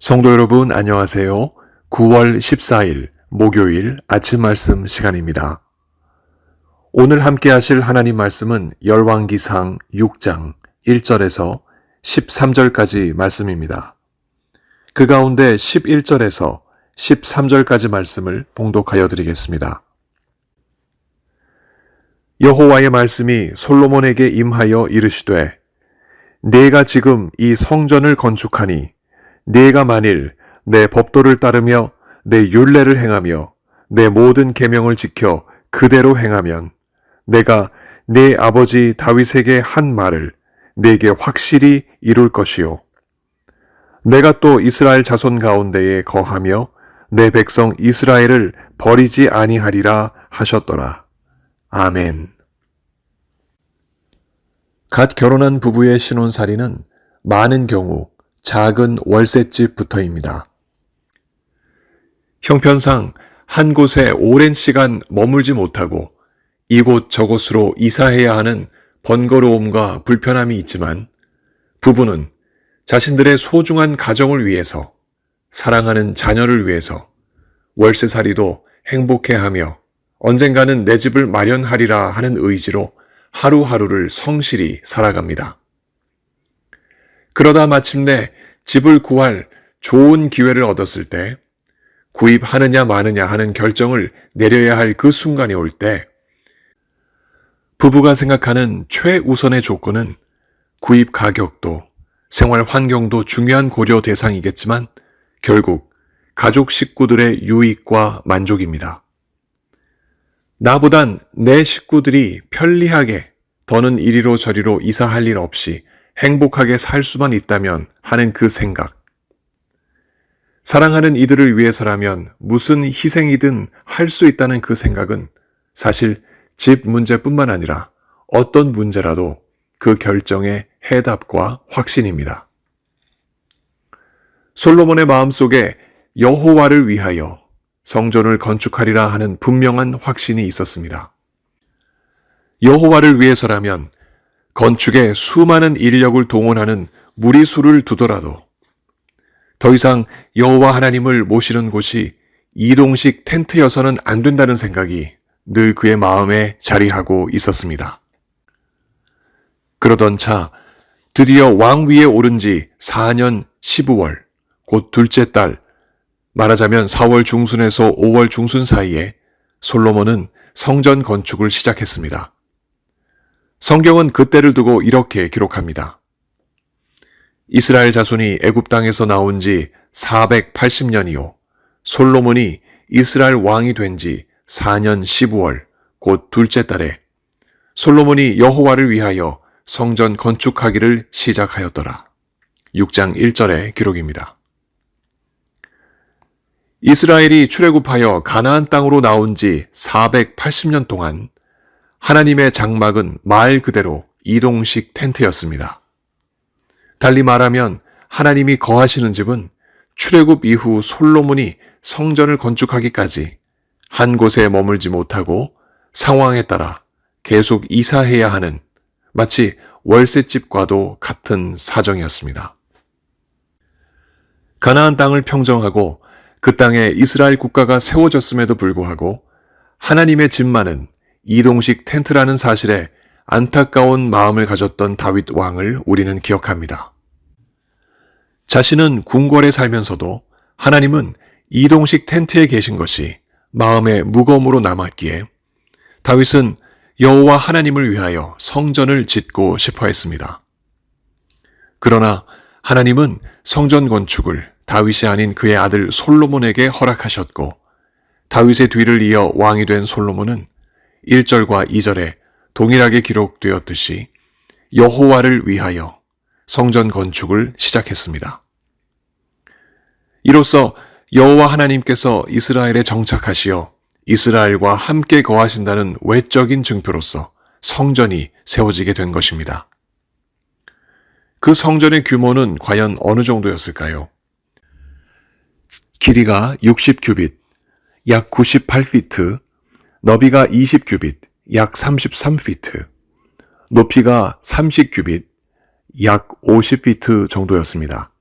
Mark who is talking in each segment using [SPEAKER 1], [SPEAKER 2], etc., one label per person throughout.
[SPEAKER 1] 성도 여러분 안녕하세요. 9월 14일 목요일 아침 말씀 시간입니다. 오늘 함께 하실 하나님 말씀은 열왕기상 6장 1절에서 13절까지 말씀입니다. 그 가운데 11절에서 13절까지 말씀을 봉독하여 드리겠습니다. 여호와의 말씀이 솔로몬에게 임하여 이르시되 네가 지금 이 성전을 건축하니 네가 만일 내 법도를 따르며 내 율례를 행하며 내 모든 계명을 지켜 그대로 행하면 내가 네 아버지 다윗에게 한 말을 네게 확실히 이룰 것이요 내가 또 이스라엘 자손 가운데에 거하며 내 백성 이스라엘을 버리지 아니하리라 하셨더라. 아멘. 갓 결혼한 부부의 신혼살이는 많은 경우 작은 월셋집부터입니다. 형편상 한 곳에 오랜 시간 머물지 못하고 이곳 저곳으로 이사해야 하는 번거로움과 불편함이 있지만 부부는 자신들의 소중한 가정을 위해서, 사랑하는 자녀를 위해서 월세살이도 행복해하며 언젠가는 내 집을 마련하리라 하는 의지로 하루하루를 성실히 살아갑니다. 그러다 마침내 집을 구할 좋은 기회를 얻었을 때 구입하느냐 마느냐 하는 결정을 내려야 할 그 순간이 올 때 부부가 생각하는 최우선의 조건은 구입 가격도 생활 환경도 중요한 고려 대상이겠지만 결국 가족 식구들의 유익과 만족입니다. 나보단 내 식구들이 편리하게 더는 이리로 저리로 이사할 일 없이 행복하게 살 수만 있다면 하는 그 생각. 사랑하는 이들을 위해서라면 무슨 희생이든 할 수 있다는 그 생각은 사실 집 문제뿐만 아니라 어떤 문제라도 그 결정의 해답과 확신입니다. 솔로몬의 마음속에 여호와를 위하여 성전을 건축하리라 하는 분명한 확신이 있었습니다. 여호와를 위해서라면 건축에 수많은 인력을 동원하는 무리수를 두더라도 더 이상 여호와 하나님을 모시는 곳이 이동식 텐트여서는 안 된다는 생각이 늘 그의 마음에 자리하고 있었습니다. 그러던 차 드디어 왕위에 오른 지 4년 15월, 곧 둘째 달, 말하자면 4월 중순에서 5월 중순 사이에 솔로몬은 성전 건축을 시작했습니다. 성경은 그때를 두고 이렇게 기록합니다. 이스라엘 자손이 애굽 땅에서 나온 지 480년이요. 솔로몬이 이스라엘 왕이 된 지 4년 15월, 곧 둘째 달에 솔로몬이 여호와를 위하여 성전 건축하기를 시작하였더라. 6장 1절의 기록입니다. 이스라엘이 출애굽하여 가나안 땅으로 나온 지 480년 동안 하나님의 장막은 말 그대로 이동식 텐트였습니다. 달리 말하면 하나님이 거하시는 집은 출애굽 이후 솔로몬이 성전을 건축하기까지 한 곳에 머물지 못하고 상황에 따라 계속 이사해야 하는 마치 월세집과도 같은 사정이었습니다. 가나안 땅을 평정하고 그 땅에 이스라엘 국가가 세워졌음에도 불구하고 하나님의 집만은 이동식 텐트라는 사실에 안타까운 마음을 가졌던 다윗 왕을 우리는 기억합니다. 자신은 궁궐에 살면서도 하나님은 이동식 텐트에 계신 것이 마음의 무거움으로 남았기에 다윗은 여호와 하나님을 위하여 성전을 짓고 싶어 했습니다. 그러나 하나님은 성전 건축을 다윗이 아닌 그의 아들 솔로몬에게 허락하셨고 다윗의 뒤를 이어 왕이 된 솔로몬은 1절과 2절에 동일하게 기록되었듯이 여호와를 위하여 성전 건축을 시작했습니다. 이로써 여호와 하나님께서 이스라엘에 정착하시어 이스라엘과 함께 거하신다는 외적인 증표로서 성전이 세워지게 된 것입니다. 그 성전의 규모는 과연 어느 정도였을까요? 길이가 60규빗, 약 98피트, 너비가 20규빗, 약 33피트, 높이가 30규빗, 약 50피트 정도였습니다.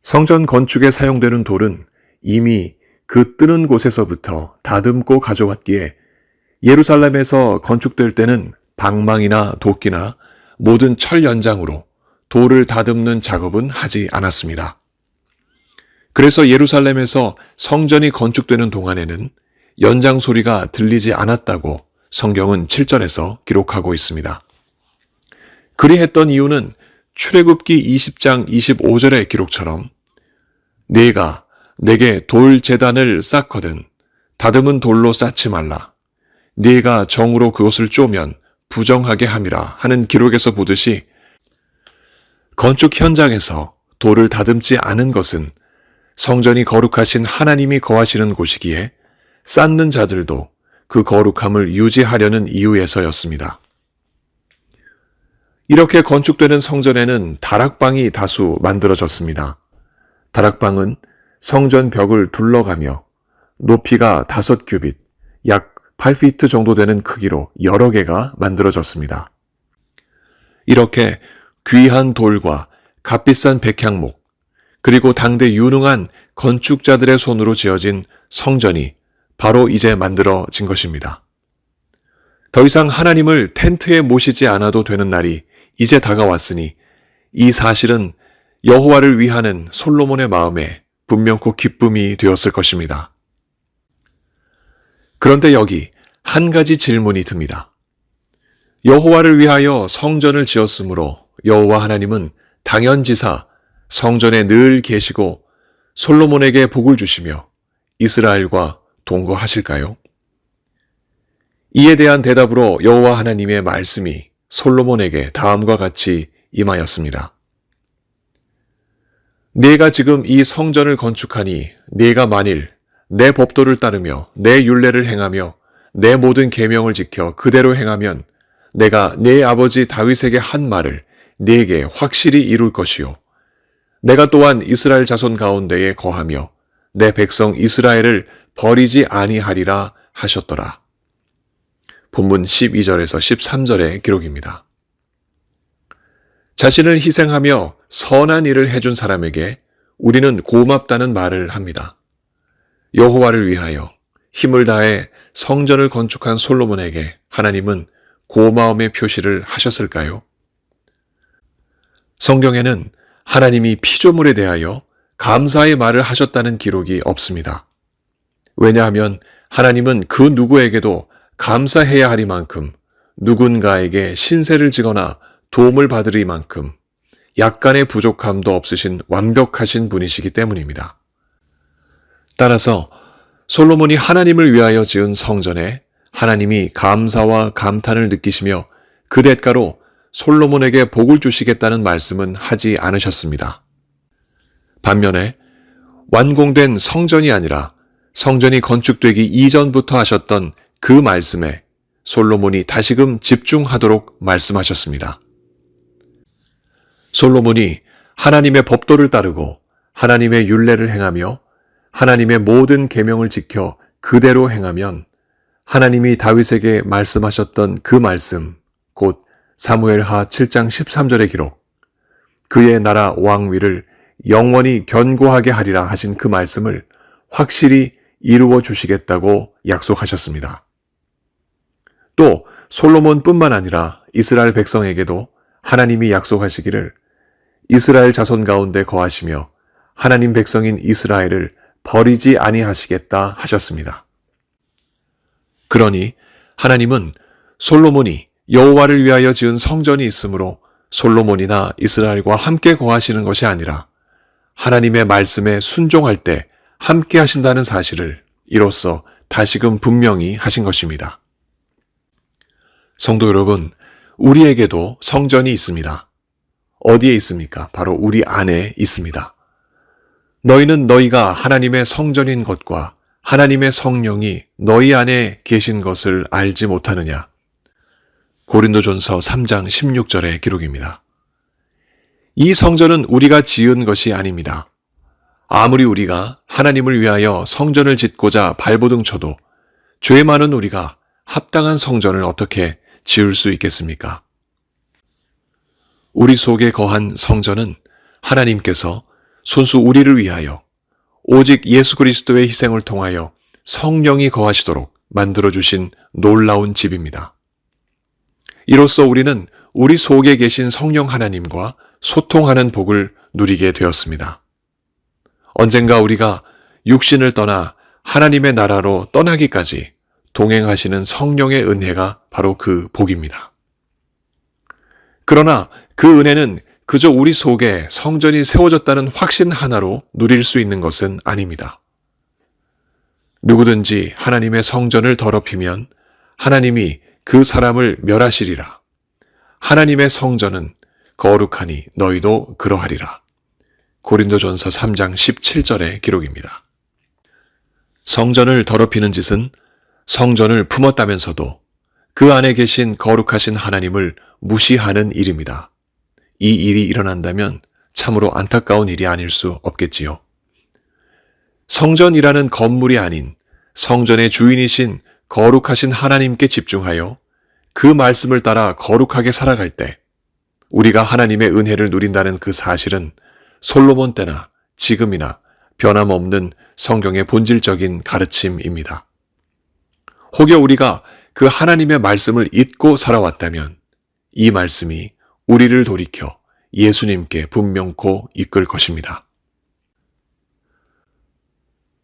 [SPEAKER 1] 성전 건축에 사용되는 돌은 이미 그 뜨는 곳에서부터 다듬고 가져왔기에 예루살렘에서 건축될 때는 방망이나 도끼나 모든 철 연장으로 돌을 다듬는 작업은 하지 않았습니다. 그래서 예루살렘에서 성전이 건축되는 동안에는 연장 소리가 들리지 않았다고 성경은 7절에서 기록하고 있습니다. 그리했던 이유는 출애굽기 20장 25절의 기록처럼 네가 내게 돌 제단을 쌓거든 다듬은 돌로 쌓지 말라. 네가 정으로 그것을 쪼면 부정하게 함이라 하는 기록에서 보듯이 건축 현장에서 돌을 다듬지 않은 것은 성전이 거룩하신 하나님이 거하시는 곳이기에 쌓는 자들도 그 거룩함을 유지하려는 이유에서였습니다. 이렇게 건축되는 성전에는 다락방이 다수 만들어졌습니다. 다락방은 성전 벽을 둘러가며 높이가 5규빗, 약 8피트 정도 되는 크기로 여러 개가 만들어졌습니다. 이렇게 귀한 돌과 값비싼 백향목, 그리고 당대 유능한 건축자들의 손으로 지어진 성전이 바로 이제 만들어진 것입니다. 더 이상 하나님을 텐트에 모시지 않아도 되는 날이 이제 다가왔으니 이 사실은 여호와를 위하는 솔로몬의 마음에 분명코 기쁨이 되었을 것입니다. 그런데 여기 한 가지 질문이 듭니다. 여호와를 위하여 성전을 지었으므로 여호와 하나님은 당연지사 성전에 늘 계시고 솔로몬에게 복을 주시며 이스라엘과 동거하실까요? 이에 대한 대답으로 여호와 하나님의 말씀이 솔로몬에게 다음과 같이 임하였습니다. 네가 지금 이 성전을 건축하니 네가 만일 내 법도를 따르며 내 율례를 행하며 내 모든 계명을 지켜 그대로 행하면 내가 네 아버지 다윗에게 한 말을 네게 확실히 이룰 것이요 내가 또한 이스라엘 자손 가운데에 거하며 내 백성 이스라엘을 버리지 아니하리라 하셨더라. 본문 12절에서 13절의 기록입니다. 자신을 희생하며 선한 일을 해준 사람에게 우리는 고맙다는 말을 합니다. 여호와를 위하여 힘을 다해 성전을 건축한 솔로몬에게 하나님은 고마움의 표시를 하셨을까요? 성경에는 하나님이 피조물에 대하여 감사의 말을 하셨다는 기록이 없습니다. 왜냐하면 하나님은 그 누구에게도 감사해야 하리만큼 누군가에게 신세를 지거나 도움을 받으리만큼 약간의 부족함도 없으신 완벽하신 분이시기 때문입니다. 따라서 솔로몬이 하나님을 위하여 지은 성전에 하나님이 감사와 감탄을 느끼시며 그 대가로 솔로몬에게 복을 주시겠다는 말씀은 하지 않으셨습니다. 반면에 완공된 성전이 아니라 성전이 건축되기 이전부터 하셨던 그 말씀에 솔로몬이 다시금 집중하도록 말씀하셨습니다. 솔로몬이 하나님의 법도를 따르고 하나님의 율례를 행하며 하나님의 모든 계명을 지켜 그대로 행하면 하나님이 다윗에게 말씀하셨던 그 말씀, 곧 사무엘하 7장 13절의 기록, 그의 나라 왕위를 영원히 견고하게 하리라 하신 그 말씀을 확실히 이루어 주시겠다고 약속하셨습니다. 또 솔로몬뿐만 아니라 이스라엘 백성에게도 하나님이 약속하시기를 이스라엘 자손 가운데 거하시며 하나님 백성인 이스라엘을 버리지 아니하시겠다 하셨습니다. 그러니 하나님은 솔로몬이 여호와를 위하여 지은 성전이 있으므로 솔로몬이나 이스라엘과 함께 거하시는 것이 아니라 하나님의 말씀에 순종할 때 함께 하신다는 사실을 이로써 다시금 분명히 하신 것입니다. 성도 여러분, 우리에게도 성전이 있습니다. 어디에 있습니까? 바로 우리 안에 있습니다. 너희는 너희가 하나님의 성전인 것과 하나님의 성령이 너희 안에 계신 것을 알지 못하느냐? 고린도전서 3장 16절의 기록입니다. 이 성전은 우리가 지은 것이 아닙니다. 아무리 우리가 하나님을 위하여 성전을 짓고자 발버둥 쳐도 죄 많은 우리가 합당한 성전을 어떻게 지을 수 있겠습니까? 우리 속에 거한 성전은 하나님께서 손수 우리를 위하여 오직 예수 그리스도의 희생을 통하여 성령이 거하시도록 만들어주신 놀라운 집입니다. 이로써 우리는 우리 속에 계신 성령 하나님과 소통하는 복을 누리게 되었습니다. 언젠가 우리가 육신을 떠나 하나님의 나라로 떠나기까지 동행하시는 성령의 은혜가 바로 그 복입니다. 그러나 그 은혜는 그저 우리 속에 성전이 세워졌다는 확신 하나로 누릴 수 있는 것은 아닙니다. 누구든지 하나님의 성전을 더럽히면 하나님이 그 사람을 멸하시리라. 하나님의 성전은 거룩하니 너희도 그러하리라. 고린도전서 3장 17절의 기록입니다. 성전을 더럽히는 짓은 성전을 품었다면서도 그 안에 계신 거룩하신 하나님을 무시하는 일입니다. 이 일이 일어난다면 참으로 안타까운 일이 아닐 수 없겠지요. 성전이라는 건물이 아닌 성전의 주인이신 거룩하신 하나님께 집중하여 그 말씀을 따라 거룩하게 살아갈 때 우리가 하나님의 은혜를 누린다는 그 사실은 솔로몬 때나 지금이나 변함없는 성경의 본질적인 가르침입니다. 혹여 우리가 그 하나님의 말씀을 잊고 살아왔다면 이 말씀이 우리를 돌이켜 예수님께 분명코 이끌 것입니다.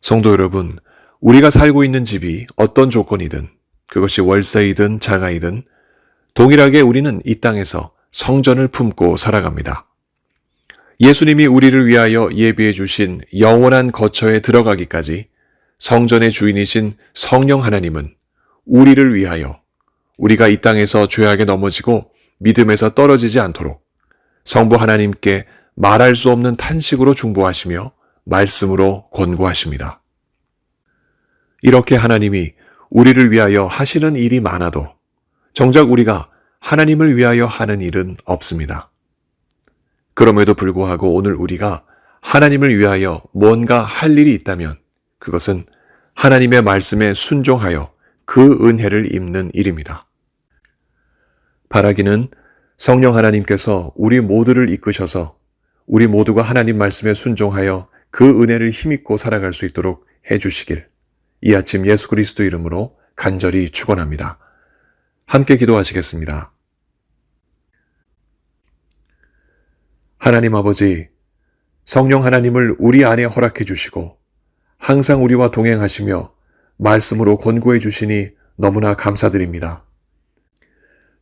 [SPEAKER 1] 성도 여러분, 우리가 살고 있는 집이 어떤 조건이든 그것이 월세이든 자가이든 동일하게 우리는 이 땅에서 성전을 품고 살아갑니다. 예수님이 우리를 위하여 예비해 주신 영원한 거처에 들어가기까지 성전의 주인이신 성령 하나님은 우리를 위하여 우리가 이 땅에서 죄악에 넘어지고 믿음에서 떨어지지 않도록 성부 하나님께 말할 수 없는 탄식으로 중보하시며 말씀으로 권고하십니다. 이렇게 하나님이 우리를 위하여 하시는 일이 많아도 정작 우리가 하나님을 위하여 하는 일은 없습니다. 그럼에도 불구하고 오늘 우리가 하나님을 위하여 뭔가 할 일이 있다면 그것은 하나님의 말씀에 순종하여 그 은혜를 입는 일입니다. 바라기는 성령 하나님께서 우리 모두를 이끄셔서 우리 모두가 하나님 말씀에 순종하여 그 은혜를 힘입고 살아갈 수 있도록 해주시길 이 아침 예수 그리스도 이름으로 간절히 축원합니다. 함께 기도하시겠습니다. 하나님 아버지, 성령 하나님을 우리 안에 허락해 주시고 항상 우리와 동행하시며 말씀으로 권고해 주시니 너무나 감사드립니다.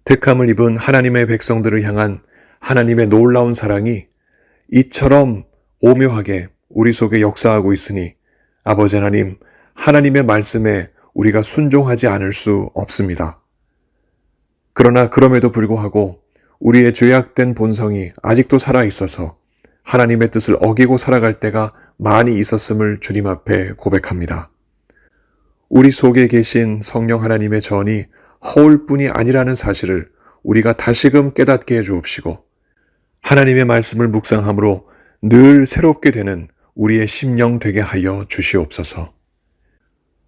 [SPEAKER 1] 택함을 입은 하나님의 백성들을 향한 하나님의 놀라운 사랑이 이처럼 오묘하게 우리 속에 역사하고 있으니 아버지 하나님, 하나님의 말씀에 우리가 순종하지 않을 수 없습니다. 그러나 그럼에도 불구하고 우리의 죄악된 본성이 아직도 살아있어서 하나님의 뜻을 어기고 살아갈 때가 많이 있었음을 주님 앞에 고백합니다. 우리 속에 계신 성령 하나님의 전이 허울 뿐이 아니라는 사실을 우리가 다시금 깨닫게 해주옵시고 하나님의 말씀을 묵상함으로 늘 새롭게 되는 우리의 심령 되게 하여 주시옵소서.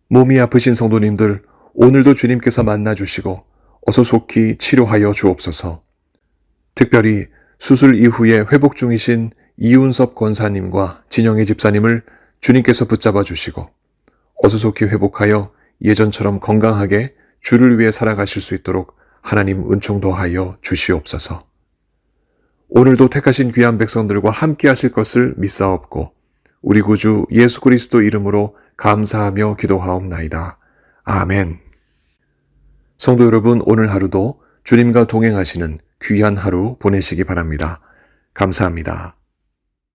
[SPEAKER 1] 몸이 아프신 성도님들 오늘도 주님께서 만나주시고 어서 속히 치료하여 주옵소서. 특별히 수술 이후에 회복 중이신 이윤섭 권사님과 진영애 집사님을 주님께서 붙잡아 주시고 어서 속히 회복하여 예전처럼 건강하게 주를 위해 살아가실 수 있도록 하나님 은총 더하여 주시옵소서. 오늘도 택하신 귀한 백성들과 함께 하실 것을 믿사옵고 우리 구주 예수 그리스도 이름으로 감사하며 기도하옵나이다. 아멘. 성도 여러분, 오늘 하루도 주님과 동행하시는 귀한 하루 보내시기 바랍니다. 감사합니다.